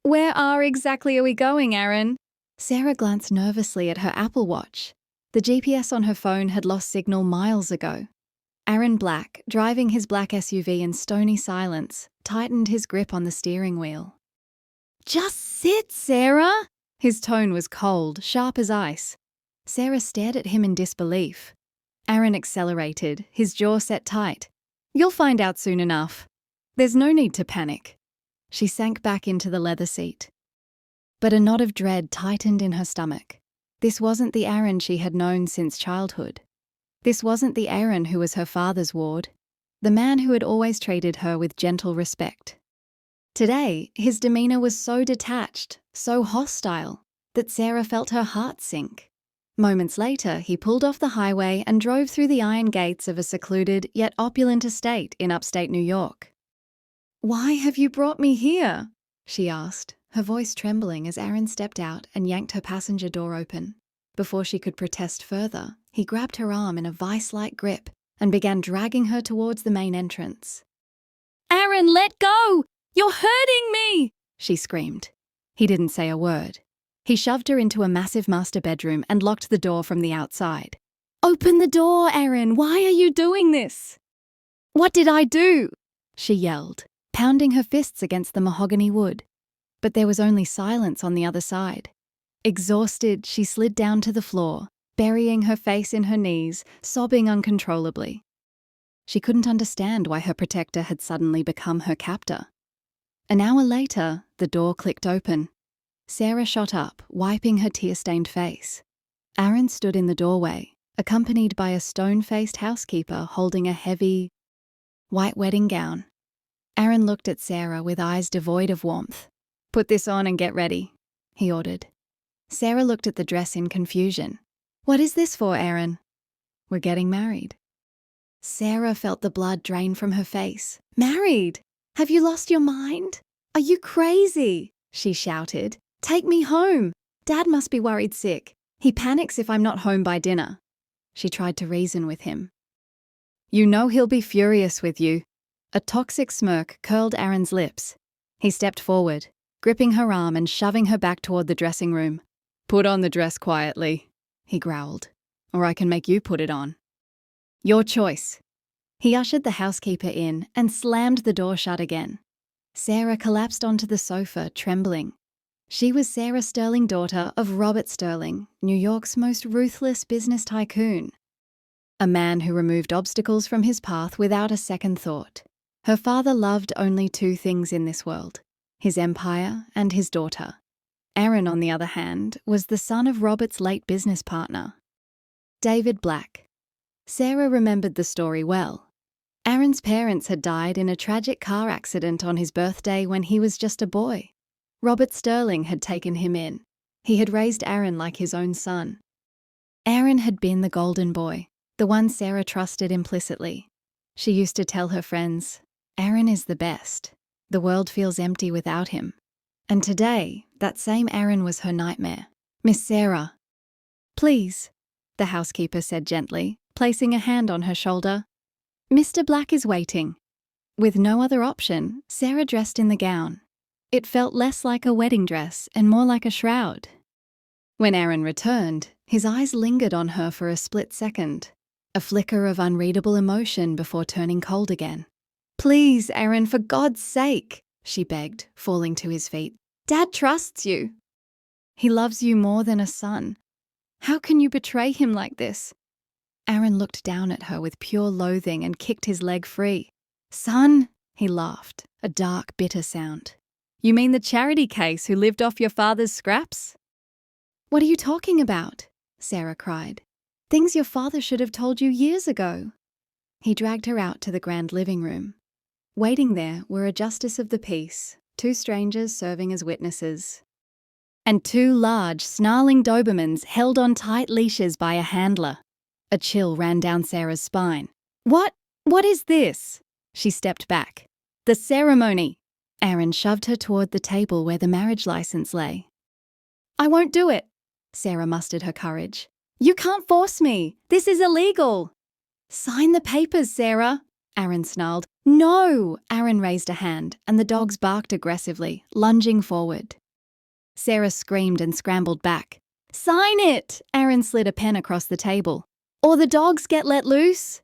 Where exactly are we going, Aaron? Sarah glanced nervously at her Apple Watch. The GPS on her phone had lost signal miles ago. Aaron Black, driving his black SUV in stony silence, tightened his grip on the steering wheel. Just sit, Sarah! His tone was cold, sharp as ice. Sarah stared at him in disbelief. Aaron accelerated, his jaw set tight. You'll find out soon enough. There's no need to panic. She sank back into the leather seat. But a knot of dread tightened in her stomach. This wasn't the Aaron she had known since childhood. This wasn't the Aaron who was her father's ward, the man who had always treated her with gentle respect. Today, his demeanour was so detached, so hostile, that Sarah felt her heart sink. Moments later, he pulled off the highway and drove through the iron gates of a secluded yet opulent estate in upstate New York. "Why have you brought me here?" she asked, her voice trembling as Aaron stepped out and yanked her passenger door open. Before she could protest further, he grabbed her arm in a vice-like grip and began dragging her towards the main entrance. "Aaron, let go! You're hurting me!" she screamed. He didn't say a word. He shoved her into a massive master bedroom and locked the door from the outside. "Open the door, Aaron! Why are you doing this?" "What did I do?" she yelled, pounding her fists against the mahogany wood. But there was only silence on the other side. Exhausted, she slid down to the floor, burying her face in her knees, sobbing uncontrollably. She couldn't understand why her protector had suddenly become her captor. An hour later, the door clicked open. Sarah shot up, wiping her tear-stained face. Aaron stood in the doorway, accompanied by a stone-faced housekeeper holding a heavy, white wedding gown. Aaron looked at Sarah with eyes devoid of warmth. "Put this on and get ready," he ordered. Sarah looked at the dress in confusion. "What is this for, Aaron?" "We're getting married." Sarah felt the blood drain from her face. "Married? Have you lost your mind? Are you crazy?" she shouted. "Take me home. Dad must be worried sick. He panics if I'm not home by dinner." She tried to reason with him. "You know he'll be furious with you." A toxic smirk curled Aaron's lips. He stepped forward, gripping her arm and shoving her back toward the dressing room. "Put on the dress quietly," he growled, "or I can make you put it on." "Your choice." He ushered the housekeeper in and slammed the door shut again. Sarah collapsed onto the sofa, trembling. She was Sarah Sterling, daughter of Robert Sterling, New York's most ruthless business tycoon. A man who removed obstacles from his path without a second thought. Her father loved only two things in this world: his empire and his daughter. Aaron, on the other hand, was the son of Robert's late business partner, David Black. Sarah remembered the story well. Aaron's parents had died in a tragic car accident on his birthday when he was just a boy. Robert Sterling had taken him in. He had raised Aaron like his own son. Aaron had been the golden boy, the one Sarah trusted implicitly. She used to tell her friends, "Aaron is the best. The world feels empty without him." And today, that same Aaron was her nightmare. "Miss Sarah." "Please," the housekeeper said gently, placing a hand on her shoulder. "Mr. Black is waiting." With no other option, Sarah dressed in the gown. It felt less like a wedding dress and more like a shroud. When Aaron returned, his eyes lingered on her for a split second, a flicker of unreadable emotion before turning cold again. "Please, Aaron, for God's sake," she begged, falling to his feet. "Dad trusts you. He loves you more than a son. How can you betray him like this?" Aaron looked down at her with pure loathing and kicked his leg free. "Son," he laughed, a dark, bitter sound. "You mean the charity case who lived off your father's scraps?" "What are you talking about?" Sarah cried. "Things your father should have told you years ago." He dragged her out to the grand living room. Waiting there were a justice of the peace, two strangers serving as witnesses, and two large, snarling Dobermans held on tight leashes by a handler. A chill ran down Sarah's spine. What is this?" She stepped back. "The ceremony." Aaron shoved her toward the table where the marriage license lay. "I won't do it." Sarah mustered her courage. "You can't force me. This is illegal." "Sign the papers, Sarah," Aaron snarled. No! Aaron raised a hand, and the dogs barked aggressively, lunging forward. Sarah screamed and scrambled back. Sign it! Aaron slid a pen across the table. Or the dogs get let loose?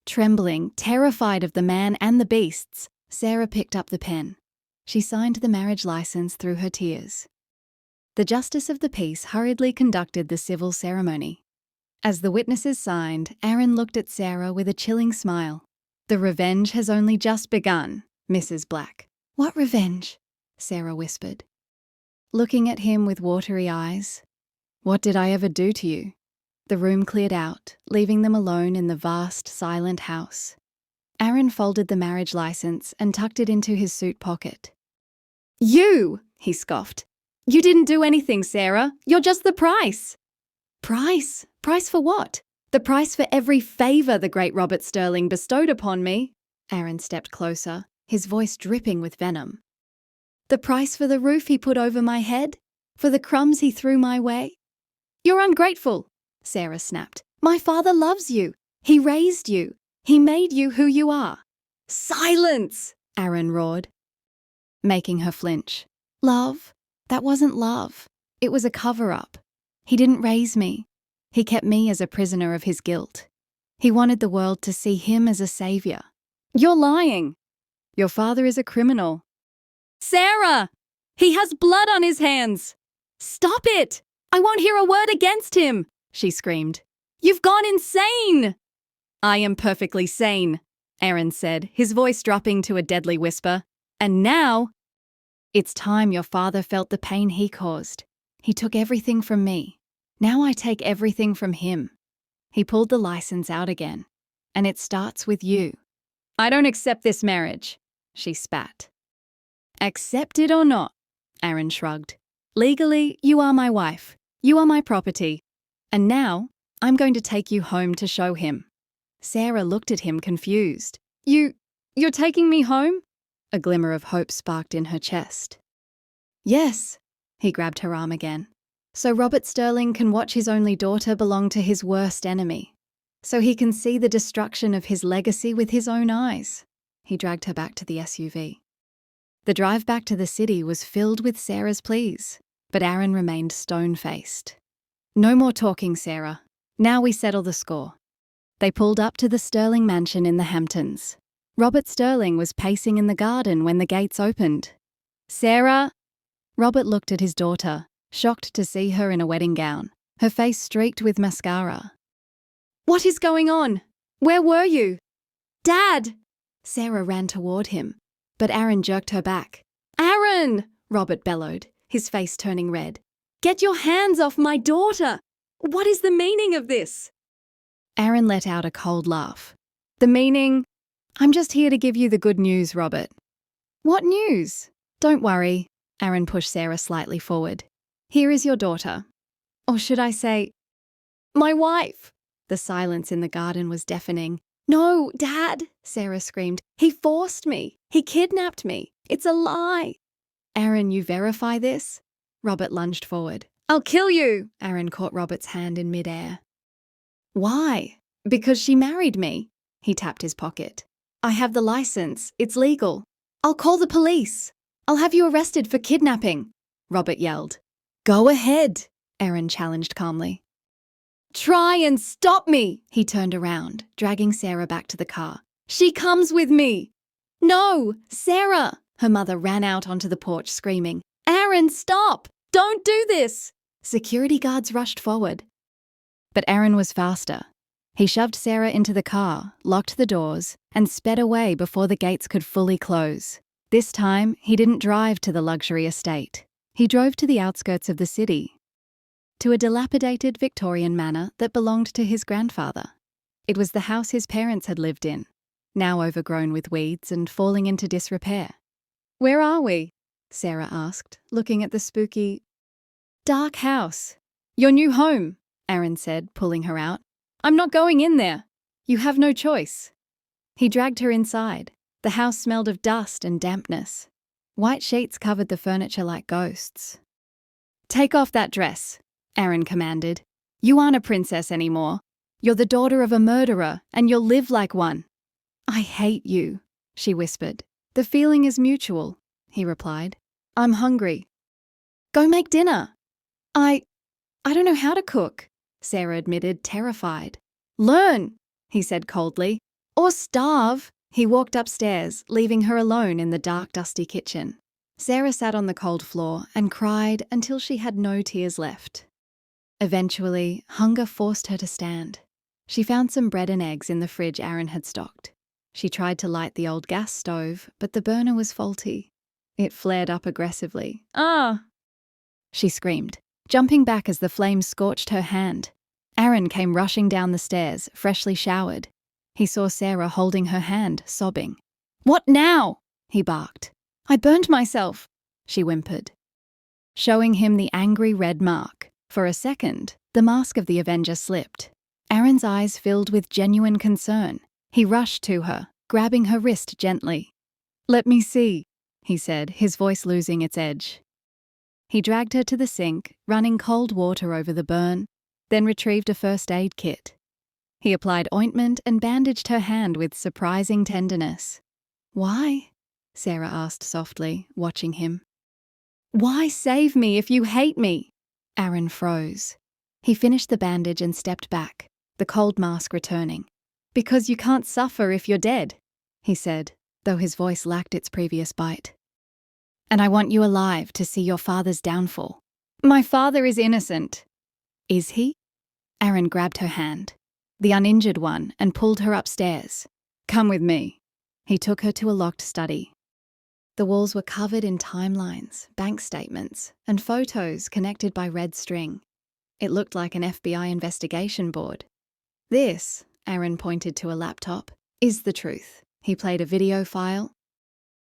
Trembling, terrified of the man and the beasts, Sarah picked up the pen. She signed the marriage license through her tears. The Justice of the Peace hurriedly conducted the civil ceremony. As the witnesses signed, Aaron looked at Sarah with a chilling smile. The revenge has only just begun, Mrs. Black. What revenge? Sarah whispered. Looking at him with watery eyes. What did I ever do to you? The room cleared out, leaving them alone in the vast, silent house. Aaron folded the marriage license and tucked it into his suit pocket. You! He scoffed. You didn't do anything, Sarah. You're just the price. Price? Price for what? The price for every favour the great Robert Sterling bestowed upon me. Aaron stepped closer, his voice dripping with venom. The price for the roof he put over my head? For the crumbs he threw my way? You're ungrateful, Sarah snapped. My father loves you. He raised you. He made you who you are. Silence! Aaron roared, making her flinch. Love? That wasn't love. It was a cover-up. He didn't raise me. He kept me as a prisoner of his guilt. He wanted the world to see him as a savior. You're lying. Your father is a criminal. Sarah! He has blood on his hands! Stop it! I won't hear a word against him, she screamed. You've gone insane! I am perfectly sane, Aaron said, his voice dropping to a deadly whisper. And now, it's time your father felt the pain he caused. He took everything from me. Now I take everything from him. He pulled the license out again. And it starts with you. I don't accept this marriage, she spat. Accept it or not, Aaron shrugged. Legally, you are my wife. You are my property. And now, I'm going to take you home to show him. Sarah looked at him confused. You're taking me home? A glimmer of hope sparked in her chest. Yes, he grabbed her arm again. So Robert Sterling can watch his only daughter belong to his worst enemy. So he can see the destruction of his legacy with his own eyes. He dragged her back to the SUV. The drive back to the city was filled with Sarah's pleas, but Aaron remained stone-faced. No more talking, Sarah. Now we settle the score. They pulled up to the Sterling mansion in the Hamptons. Robert Sterling was pacing in the garden when the gates opened. Sarah? Robert looked at his daughter, shocked to see her in a wedding gown, her face streaked with mascara. What is going on? Where were you? Dad! Sarah ran toward him, but Aaron jerked her back. Aaron! Robert bellowed, his face turning red. Get your hands off my daughter! What is the meaning of this? Aaron let out a cold laugh. The meaning? I'm just here to give you the good news, Robert. What news? Don't worry. Aaron pushed Sarah slightly forward. Here is your daughter. Or should I say, my wife? The silence in the garden was deafening. No, Dad, Sarah screamed. He forced me. He kidnapped me. It's a lie. Aaron, you verify this? Robert lunged forward. I'll kill you. Aaron caught Robert's hand in midair. Why? Because she married me. He tapped his pocket. I have the license. It's legal. I'll call the police. I'll have you arrested for kidnapping, Robert yelled. Go ahead, Aaron challenged calmly. Try and stop me, he turned around, dragging Sarah back to the car. She comes with me. No, Sarah! Her mother ran out onto the porch screaming. Aaron, stop! Don't do this! Security guards rushed forward. But Aaron was faster. He shoved Sarah into the car, locked the doors, and sped away before the gates could fully close. This time, he didn't drive to the luxury estate. He drove to the outskirts of the city, to a dilapidated Victorian manor that belonged to his grandfather. It was the house his parents had lived in, now overgrown with weeds and falling into disrepair. Where are we? Sarah asked, looking at the spooky, dark house. Your new home, Aaron said, pulling her out. I'm not going in there. You have no choice. He dragged her inside. The house smelled of dust and dampness. White sheets covered the furniture like ghosts. Take off that dress, Aaron commanded. You aren't a princess anymore. You're the daughter of a murderer, and you'll live like one. I hate you. she whispered. The feeling is mutual, he replied. I'm hungry. Go make dinner. I don't know how to cook, Sarah admitted, terrified. Learn, he said coldly. Or starve. He walked upstairs, leaving her alone in the dark, dusty kitchen. Sarah sat on the cold floor and cried until she had no tears left. Eventually, hunger forced her to stand. She found some bread and eggs in the fridge Aaron had stocked. She tried to light the old gas stove, but the burner was faulty. It flared up aggressively. Ah! She screamed, jumping back as the flames scorched her hand. Aaron came rushing down the stairs, freshly showered. He saw Sarah holding her hand, sobbing. What now? He barked. I burned myself, she whimpered, showing him the angry red mark. For a second, the mask of the Avenger slipped. Aaron's eyes filled with genuine concern. He rushed to her, grabbing her wrist gently. Let me see, he said, his voice losing its edge. He dragged her to the sink, running cold water over the burn, then retrieved a first aid kit. He applied ointment and bandaged her hand with surprising tenderness. Why? Sarah asked softly, watching him. Why save me if you hate me? Aaron froze. He finished the bandage and stepped back, the cold mask returning. Because you can't suffer if you're dead, he said, though his voice lacked its previous bite. And I want you alive to see your father's downfall. My father is innocent. Is he? Aaron grabbed her hand, the uninjured one, and pulled her upstairs. Come with me. He took her to a locked study. The walls were covered in timelines, bank statements, and photos connected by red string. It looked like an FBI investigation board. This, Aaron pointed to a laptop, is the truth. He played a video file.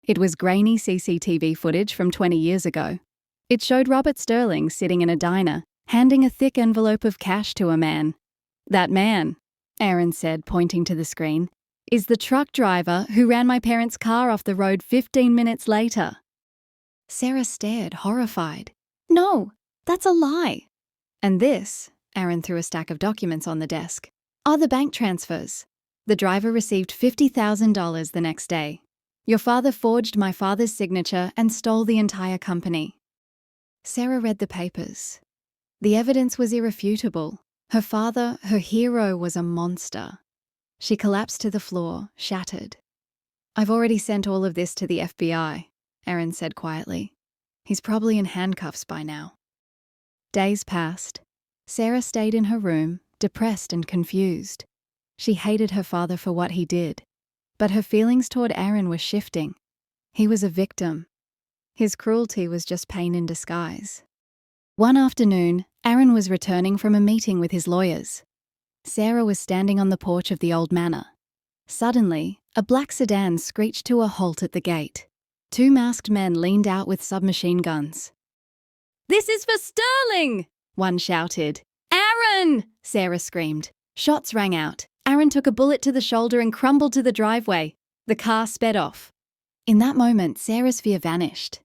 It was grainy CCTV footage from 20 years ago. It showed Robert Sterling sitting in a diner, handing a thick envelope of cash to a man. That man, Aaron said, pointing to the screen, is the truck driver who ran my parents' car off the road 15 minutes later. Sarah stared, horrified. No, that's a lie. And this, Aaron threw a stack of documents on the desk, are the bank transfers. The driver received $50,000 the next day. Your father forged my father's signature and stole the entire company. Sarah read the papers. The evidence was irrefutable. Her father, her hero, was a monster. She collapsed to the floor, shattered. I've already sent all of this to the FBI, Aaron said quietly. He's probably in handcuffs by now. Days passed. Sarah stayed in her room, depressed and confused. She hated her father for what he did, but her feelings toward Aaron were shifting. He was a victim. His cruelty was just pain in disguise. One afternoon, Aaron was returning from a meeting with his lawyers. Sarah was standing on the porch of the old manor. Suddenly, a black sedan screeched to a halt at the gate. Two masked men leaned out with submachine guns. This is for Sterling! One shouted. Aaron! Sarah screamed. Shots rang out. Aaron took a bullet to the shoulder and crumbled to the driveway. The car sped off. In that moment, Sarah's fear vanished.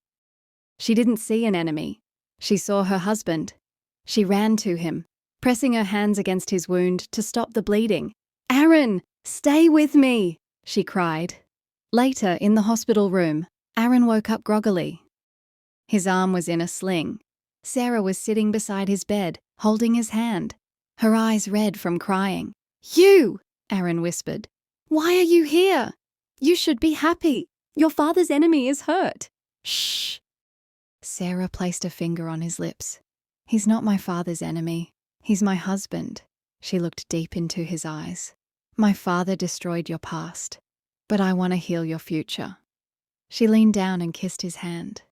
She didn't see an enemy. She saw her husband. She ran to him, pressing her hands against his wound to stop the bleeding. Aaron, stay with me, she cried. Later, in the hospital room, Aaron woke up groggily. His arm was in a sling. Sarah was sitting beside his bed, holding his hand, her eyes red from crying. You, Aaron whispered. Why are you here? You should be happy. Your father's enemy is hurt. Shh. Sarah placed a finger on his lips. He's not my father's enemy. He's my husband. She looked deep into his eyes. My father destroyed your past, but I want to heal your future. She leaned down and kissed his hand.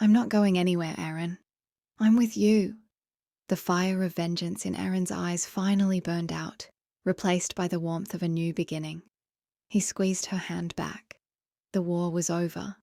I'm not going anywhere, Aaron. I'm with you. The fire of vengeance in Aaron's eyes finally burned out, replaced by the warmth of a new beginning. He squeezed her hand back. The war was over.